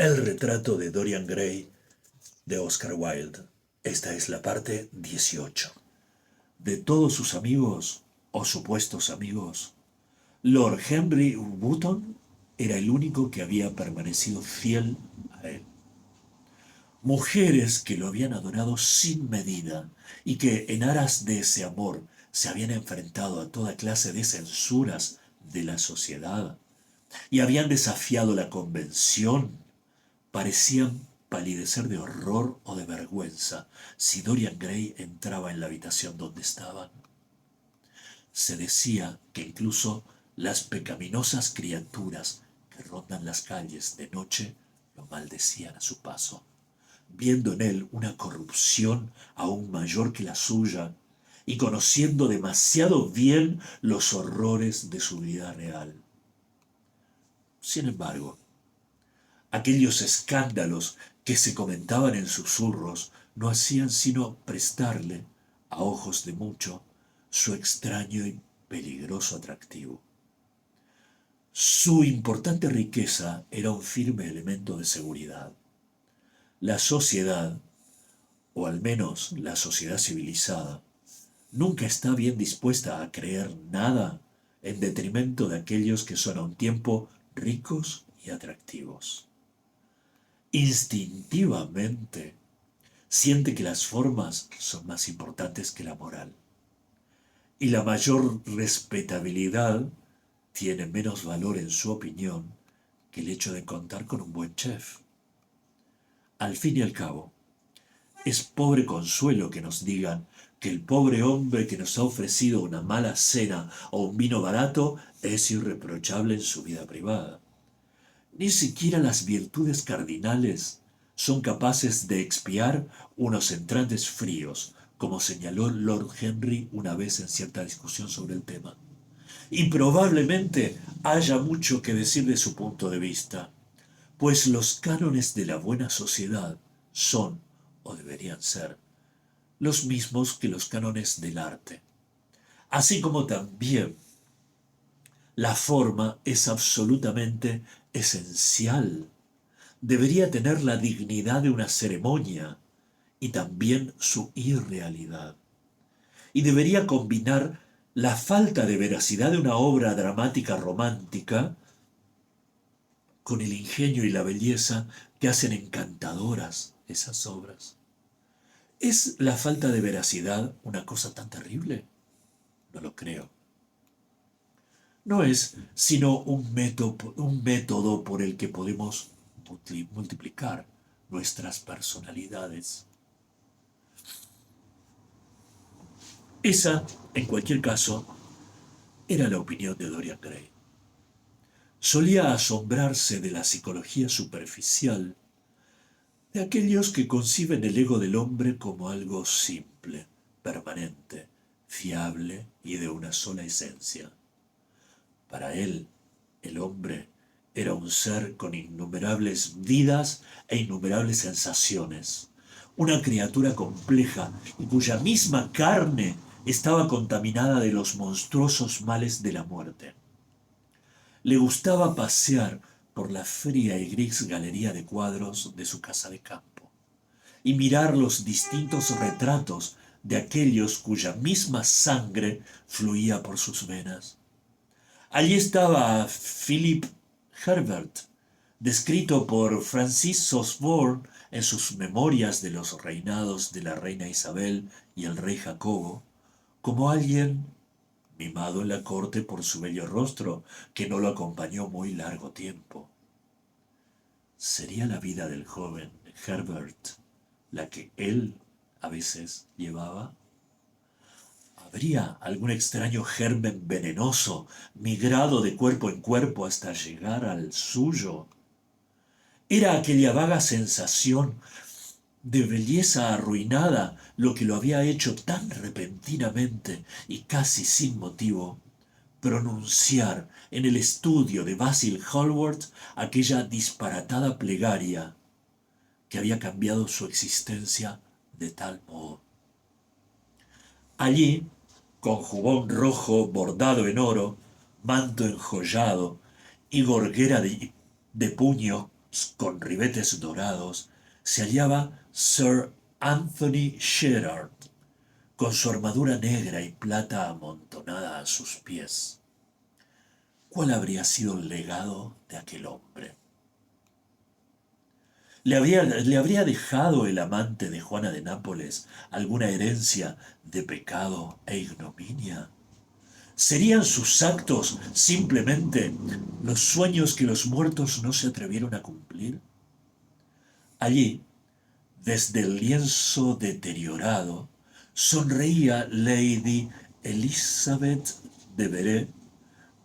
El retrato de Dorian Gray de Oscar Wilde. Esta es la parte 18. De todos sus amigos, o supuestos amigos, Lord Henry Wotton era el único que había permanecido fiel a él. Mujeres que lo habían adorado sin medida y que en aras de ese amor se habían enfrentado a toda clase de censuras de la sociedad y habían desafiado la convención, parecían palidecer de horror o de vergüenza si Dorian Gray entraba en la habitación donde estaban. Se decía que incluso las pecaminosas criaturas que rondan las calles de noche lo maldecían a su paso, viendo en él una corrupción aún mayor que la suya y conociendo demasiado bien los horrores de su vida real. Sin embargo, aquellos escándalos que se comentaban en susurros no hacían sino prestarle, a ojos de mucho, su extraño y peligroso atractivo. Su importante riqueza era un firme elemento de seguridad. La sociedad, o al menos la sociedad civilizada, nunca está bien dispuesta a creer nada en detrimento de aquellos que son a un tiempo ricos y atractivos. Instintivamente siente que las formas son más importantes que la moral y la mayor respetabilidad tiene menos valor en su opinión que el hecho de contar con un buen chef. Al fin y al cabo, es pobre consuelo que nos digan que el pobre hombre que nos ha ofrecido una mala cena o un vino barato es irreprochable en su vida privada. Ni siquiera las virtudes cardinales son capaces de expiar unos entrantes fríos, como señaló Lord Henry una vez en cierta discusión sobre el tema. Y probablemente haya mucho que decir de su punto de vista, pues los cánones de la buena sociedad son, o deberían ser, los mismos que los cánones del arte, así como también la forma es absolutamente esencial. Debería tener la dignidad de una ceremonia y también su irrealidad. Y debería combinar la falta de veracidad de una obra dramática romántica con el ingenio y la belleza que hacen encantadoras esas obras. ¿Es la falta de veracidad una cosa tan terrible? No lo creo. No es sino un método por el que podemos multiplicar nuestras personalidades. Esa, en cualquier caso, era la opinión de Dorian Gray. Solía asombrarse de la psicología superficial de aquellos que conciben el ego del hombre como algo simple, permanente, fiable y de una sola esencia. Para él, el hombre era un ser con innumerables vidas e innumerables sensaciones, una criatura compleja y cuya misma carne estaba contaminada de los monstruosos males de la muerte. Le gustaba pasear por la fría y gris galería de cuadros de su casa de campo y mirar los distintos retratos de aquellos cuya misma sangre fluía por sus venas. Allí estaba Philip Herbert, descrito por Francis Osborne en sus memorias de los reinados de la reina Isabel y el rey Jacobo, como alguien mimado en la corte por su bello rostro, que no lo acompañó muy largo tiempo. ¿Sería la vida del joven Herbert la que él a veces llevaba? ¿Habría algún extraño germen venenoso migrado de cuerpo en cuerpo hasta llegar al suyo? ¿Era aquella vaga sensación de belleza arruinada lo que lo había hecho tan repentinamente y casi sin motivo pronunciar en el estudio de Basil Hallward aquella disparatada plegaria que había cambiado su existencia de tal modo? Allí, con jubón rojo bordado en oro, manto enjollado y gorguera de puño, con ribetes dorados, se hallaba Sir Anthony Sherard, con su armadura negra y plata amontonada a sus pies. ¿Cuál habría sido el legado de aquel hombre? ¿Le habría dejado el amante de Juana de Nápoles alguna herencia de pecado e ignominia? ¿Serían sus actos simplemente los sueños que los muertos no se atrevieron a cumplir? Allí, desde el lienzo deteriorado, sonreía Lady Elizabeth de Bere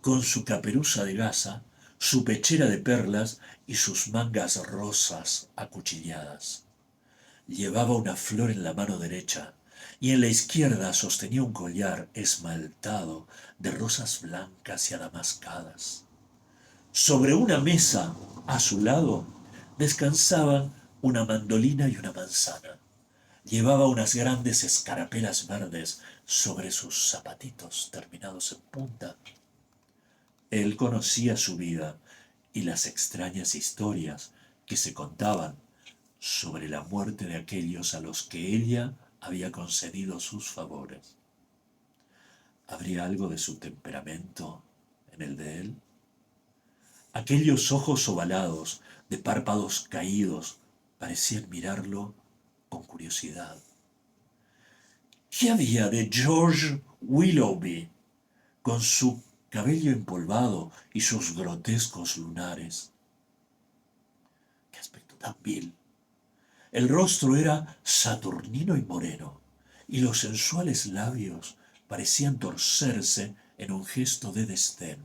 con su caperuza de gasa, su pechera de perlas y sus mangas rosas acuchilladas. Llevaba una flor en la mano derecha y en la izquierda sostenía un collar esmaltado de rosas blancas y adamascadas. Sobre una mesa a su lado descansaban una mandolina y una manzana. Llevaba unas grandes escarapelas verdes sobre sus zapatitos terminados en punta. Él conocía su vida y las extrañas historias que se contaban sobre la muerte de aquellos a los que ella había concedido sus favores. ¿Habría algo de su temperamento en el de él? Aquellos ojos ovalados, de párpados caídos, parecían mirarlo con curiosidad. ¿Qué había de George Willoughby, con su cabello empolvado y sus grotescos lunares? ¡Qué aspecto tan vil! El rostro era saturnino y moreno, y los sensuales labios parecían torcerse en un gesto de desdén.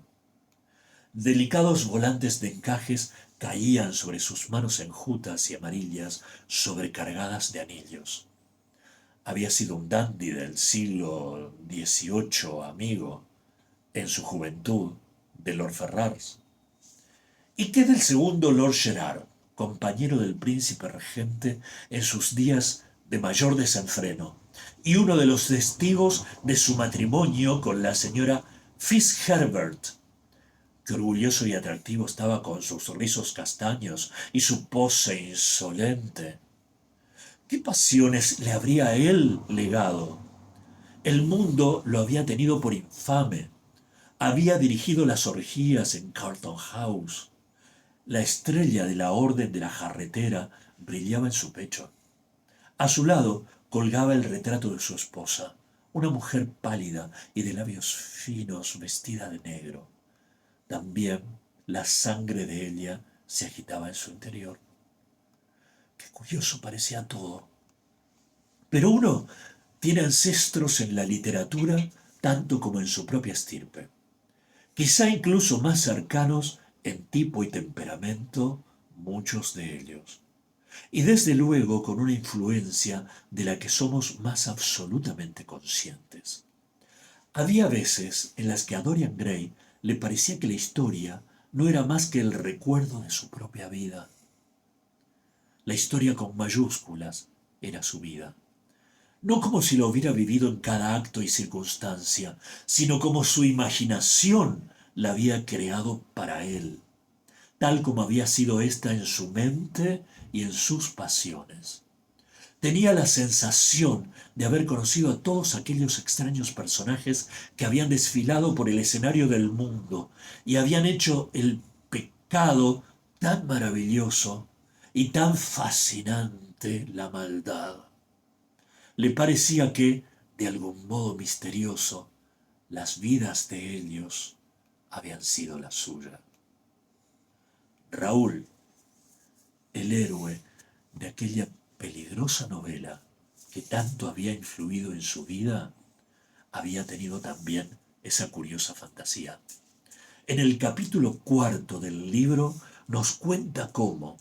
Delicados volantes de encajes caían sobre sus manos enjutas y amarillas sobrecargadas de anillos. Había sido un dandy del siglo XVIII, amigo, en su juventud, de Lord Ferrars. ¿Y qué del segundo Lord Gerard, compañero del príncipe regente en sus días de mayor desenfreno, y uno de los testigos de su matrimonio con la señora Fitzherbert? Qué orgulloso y atractivo estaba con sus rizos castaños y su pose insolente. ¿Qué pasiones le habría a él legado? El mundo lo había tenido por infame. Había dirigido las orgías en Carlton House. La estrella de la Orden de la Jarretera brillaba en su pecho. A su lado colgaba el retrato de su esposa, una mujer pálida y de labios finos vestida de negro. También la sangre de ella se agitaba en su interior. Qué curioso parecía todo. Pero uno tiene ancestros en la literatura tanto como en su propia estirpe, quizá incluso más cercanos en tipo y temperamento, muchos de ellos, y desde luego con una influencia de la que somos más absolutamente conscientes. Había veces en las que a Dorian Gray le parecía que la historia no era más que el recuerdo de su propia vida. La historia con mayúsculas era su vida. No como si lo hubiera vivido en cada acto y circunstancia, sino como su imaginación la había creado para él, tal como había sido ésta en su mente y en sus pasiones. Tenía la sensación de haber conocido a todos aquellos extraños personajes que habían desfilado por el escenario del mundo y habían hecho el pecado tan maravilloso y tan fascinante la maldad. Le parecía que, de algún modo misterioso, las vidas de ellos habían sido la suya. Raúl, el héroe de aquella peligrosa novela que tanto había influido en su vida, había tenido también esa curiosa fantasía. En el capítulo 4 del libro nos cuenta cómo,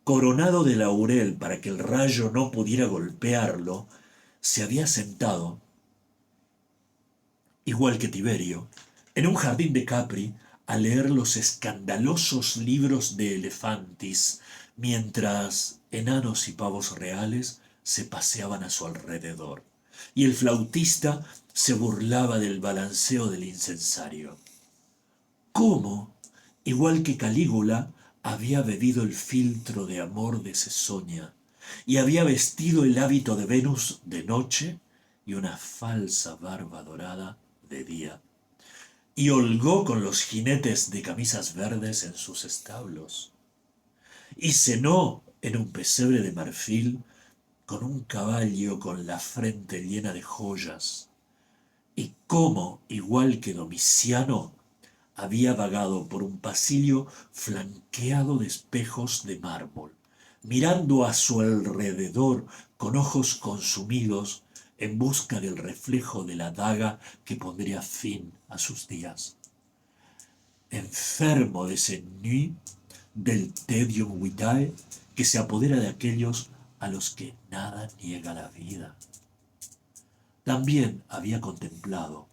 coronado de laurel para que el rayo no pudiera golpearlo, se había sentado, igual que Tiberio, en un jardín de Capri a leer los escandalosos libros de Elefantis, mientras enanos y pavos reales se paseaban a su alrededor, y el flautista se burlaba del balanceo del incensario. Cómo, igual que Calígula, había bebido el filtro de amor de Cesonia y había vestido el hábito de Venus de noche y una falsa barba dorada de día, y holgó con los jinetes de camisas verdes en sus establos, y cenó en un pesebre de marfil con un caballo con la frente llena de joyas, y cómo, igual que Domiciano, había vagado por un pasillo flanqueado de espejos de mármol, mirando a su alrededor con ojos consumidos en busca del reflejo de la daga que pondría fin a sus días. Enfermo de ese ennui, del tedium vitae que se apodera de aquellos a los que nada niega la vida. También había contemplado,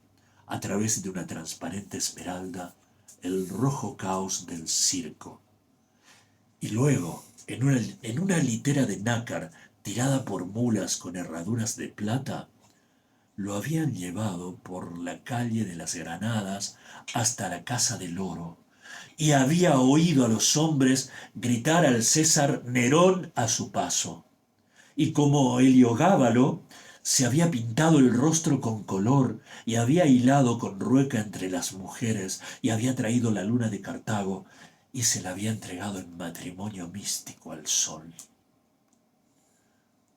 a través de una transparente esmeralda, el rojo caos del circo. Y luego, en una litera de nácar tirada por mulas con herraduras de plata, lo habían llevado por la calle de las Granadas hasta la casa del oro, y había oído a los hombres gritar al César Nerón a su paso. Y como Heliogábalo se había pintado el rostro con color y había hilado con rueca entre las mujeres y había traído la luna de Cartago y se la había entregado en matrimonio místico al sol.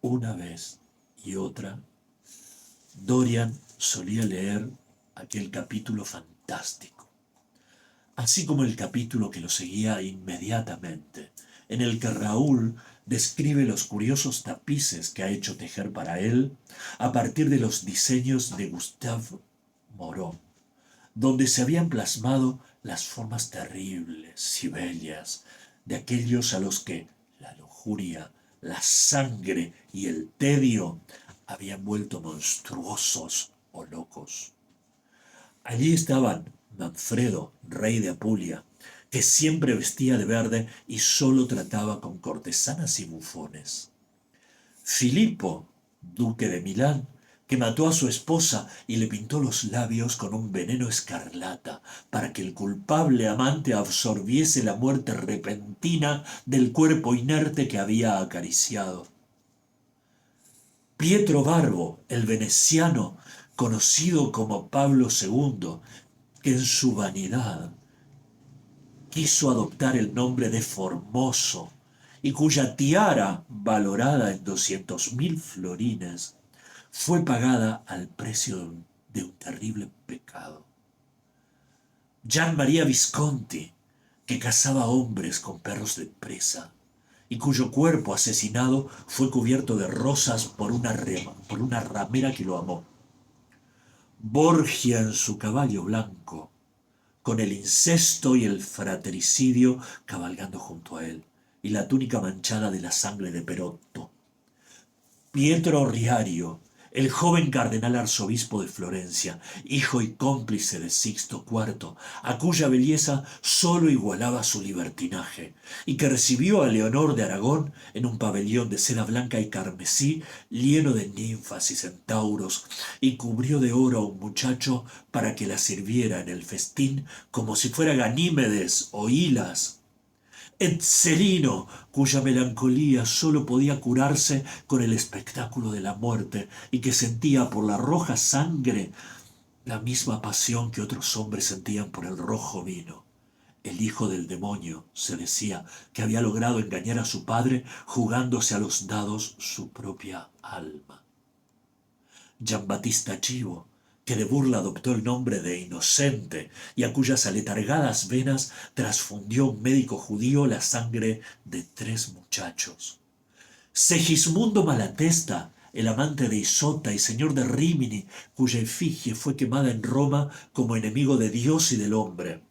Una vez y otra, Dorian solía leer aquel capítulo fantástico, así como el capítulo que lo seguía inmediatamente, en el que Raúl describe los curiosos tapices que ha hecho tejer para él a partir de los diseños de Gustave Moreau, donde se habían plasmado las formas terribles y bellas de aquellos a los que la lujuria, la sangre y el tedio habían vuelto monstruosos o locos. Allí estaban Manfredo, rey de Apulia, que siempre vestía de verde y solo trataba con cortesanas y bufones. Filipo, duque de Milán, que mató a su esposa y le pintó los labios con un veneno escarlata para que el culpable amante absorbiese la muerte repentina del cuerpo inerte que había acariciado. Pietro Barbo, el veneciano, conocido como Pablo II, que en su vanidad quiso adoptar el nombre de Formoso y cuya tiara, valorada en 200.000 florines, fue pagada al precio de un terrible pecado. Gian Maria Visconti, que cazaba hombres con perros de presa y cuyo cuerpo asesinado fue cubierto de rosas por una ramera que lo amó. Borgia en su caballo blanco, con el incesto y el fratricidio cabalgando junto a él, y la túnica manchada de la sangre de Perotto. Pietro Riario, el joven cardenal arzobispo de Florencia, hijo y cómplice de Sixto IV, a cuya belleza sólo igualaba su libertinaje, y que recibió a Leonor de Aragón en un pabellón de seda blanca y carmesí lleno de ninfas y centauros, y cubrió de oro a un muchacho para que la sirviera en el festín como si fuera Ganímedes o Hilas. Etzelino, cuya melancolía sólo podía curarse con el espectáculo de la muerte y que sentía por la roja sangre la misma pasión que otros hombres sentían por el rojo vino. El hijo del demonio, se decía, que había logrado engañar a su padre jugándose a los dados su propia alma. Giambattista Chivo, que de burla adoptó el nombre de inocente y a cuyas aletargadas venas transfundió un médico judío la sangre de 3 muchachos. Segismundo Malatesta, el amante de Isota y señor de Rímini, cuya efigie fue quemada en Roma como enemigo de Dios y del hombre,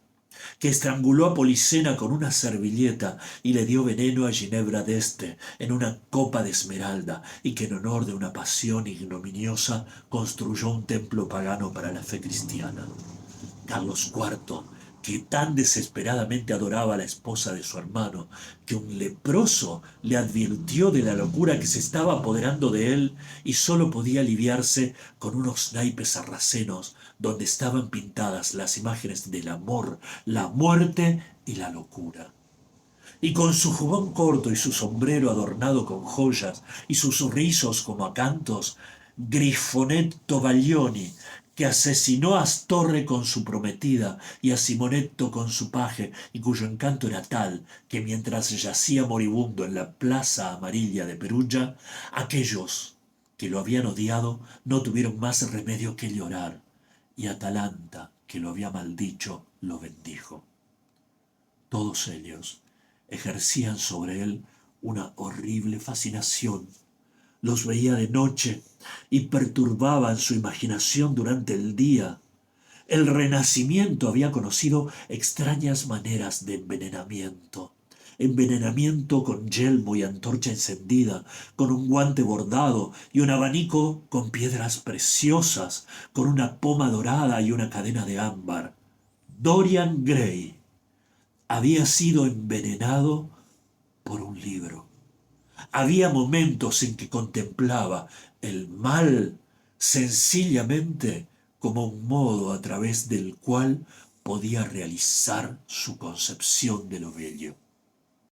que estranguló a Policena con una servilleta y le dio veneno a Ginebra d'Este en una copa de esmeralda, y que en honor de una pasión ignominiosa construyó un templo pagano para la fe cristiana. Carlos IV, que tan desesperadamente adoraba a la esposa de su hermano, que un leproso le advirtió de la locura que se estaba apoderando de él y sólo podía aliviarse con unos naipes sarracenos donde estaban pintadas las imágenes del amor, la muerte y la locura. y con su jubón corto y su sombrero adornado con joyas y sus rizos como acantos, Grifonetto Baglioni, que asesinó a Astorre con su prometida y a Simonetto con su paje, y cuyo encanto era tal que mientras yacía moribundo en la plaza amarilla de Perugia, aquellos que lo habían odiado no tuvieron más remedio que llorar, y Atalanta, que lo había maldicho, lo bendijo. Todos ellos ejercían sobre él una horrible fascinación. Los veía de noche y perturbaban su imaginación durante el día. El Renacimiento había conocido extrañas maneras de envenenamiento. Envenenamiento con yelmo y antorcha encendida, con un guante bordado y un abanico con piedras preciosas, con una poma dorada y una cadena de ámbar. Dorian Gray había sido envenenado por un libro. Había momentos en que contemplaba el mal sencillamente como un modo a través del cual podía realizar su concepción de lo bello.